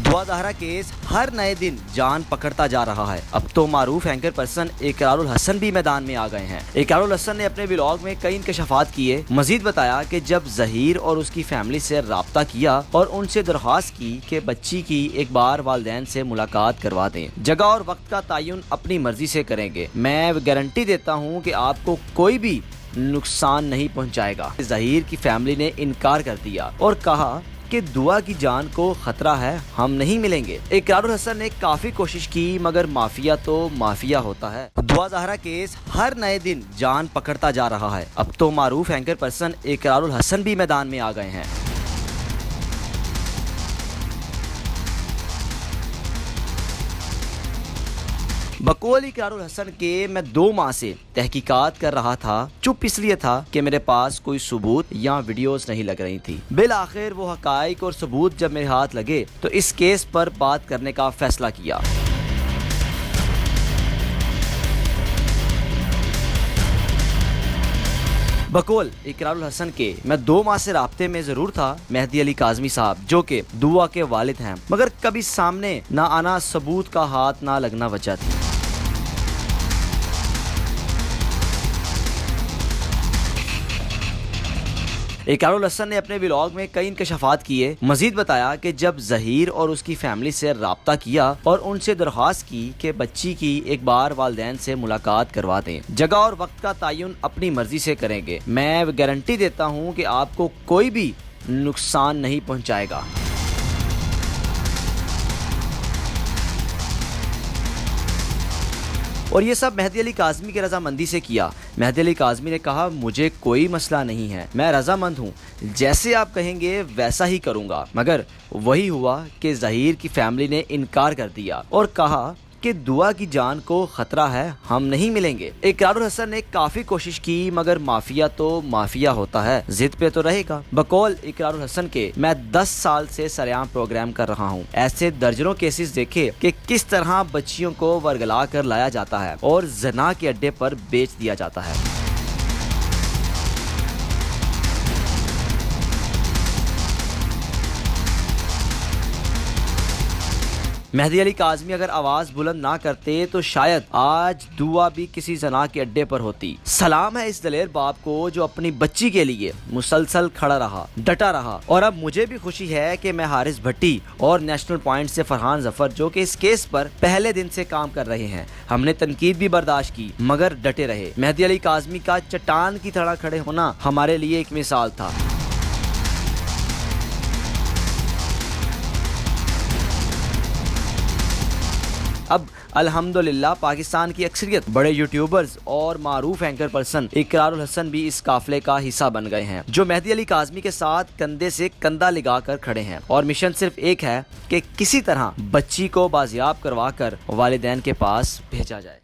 धुआंधार case हर नए दिन जान पकड़ता जा रहा है। अब तो मारूफ एंकर पर्सन इकरारुल हसन भी मैदान में आ गए हैं। इकरारुल हसन ने अपने व्लॉग में कई इंकशाफात किए। मजीद बताया कि जब जहीर और उसकी फैमिली से राब्ता किया और उनसे दरख्वास्त की कि बच्ची की एक बार वालिदैन से मुलाकात करवा दें, जगह और वक्त का तयन अपनी मर्जी से करेंगे। मैं गारंटी देता हूँ कि आपको कोई भी नुकसान नहीं पहुँचाएगा। जहीर की फैमिली ने इनकार कर दिया और कहा कि दुआ की जान को खतरा है, हम नहीं मिलेंगे। इकरारुल हसन ने काफी कोशिश की मगर माफिया तो माफिया होता है। धुआंधार केस हर नए दिन जान पकड़ता जा रहा है। अब तो मारूफ एंकर पर्सन इकरारुल हसन भी मैदान में आ गए हैं। बकौल इकरारुल हसन के मैं 2 माह से तहकीकात कर रहा था। चुप इसलिए था कि मेरे पास कोई सबूत या वीडियोस नहीं लग रही थी। बिल आखिर वो हकाइक और सबूत जब मेरे हाथ लगे तो इस केस पर बात करने का फैसला किया। बकौल इकरारुल हसन के मैं 2 माह से राब्ते में जरूर था मेहदी अली काज़मी साहब, जो कि दुआ के वालिद हैं, मगर कभी सामने ना आना, सबूत का हाथ ना लगना वजह थी। इकरारुल हसन ने अपने व्लॉग में कई इंकशाफात किए। मजीद बताया कि जब जहीर और उसकी फैमिली से राब्ता किया और उनसे दरख्वास्त की कि बच्ची की एक बार वालिदैन से मुलाकात करवा दें, जगह और वक्त का तयन अपनी मर्जी से करेंगे। मैं गारंटी देता हूँ कि आपको कोई भी नुकसान नहीं पहुँचाएगा। और ये सब मेहदी अली काज़मी की रजामंदी से किया। मेहदी अली काज़मी ने कहा, मुझे कोई मसला नहीं है, मैं रजामंद हूँ, जैसे आप कहेंगे वैसा ही करूँगा। मगर वही हुआ कि जहीर की फैमिली ने इनकार कर दिया और कहा कि दुआ की जान को खतरा है, हम नहीं मिलेंगे। इकरारुल हसन ने काफी कोशिश की मगर माफिया तो माफिया होता है, जिद पे तो रहेगा। बकौल इकरारुल हसन के मैं 10 साल से सरेआम प्रोग्राम कर रहा हूँ। ऐसे दर्जनों केसेस देखे कि किस तरह बच्चियों को वर्गला कर लाया जाता है और जना के अड्डे पर बेच दिया जाता है। मेहदी अली काज़मी अगर आवाज बुलंद ना करते तो शायद आज दुआ भी किसी जना के अड्डे पर होती। सलाम है इस दलेर बाप को जो अपनी बच्ची के लिए मुसलसल खड़ा रहा, डटा रहा। और अब मुझे भी खुशी है कि मैं हारिस भट्टी और नेशनल पॉइंट से फरहान जफर, जो कि इस केस पर पहले दिन से काम कर रहे हैं, हमने तनकीद भी बर्दाश्त की मगर डटे रहे। मेहदी अली काज़मी का चट्टान की तरह खड़े होना हमारे लिए एक मिसाल था। अब अल्हम्दुलिल्लाह पाकिस्तान की अक्सरियत बड़े यूट्यूबर्स और मारूफ एंकर पर्सन इकरारुल हसन भी इस काफिले का हिस्सा बन गए हैं, जो मेहदी अली काज़मी के साथ कंधे से कंधा लगा कर खड़े हैं। और मिशन सिर्फ एक है कि किसी तरह बच्ची को बाजियाब करवा कर वालिदैन के पास भेजा जाए।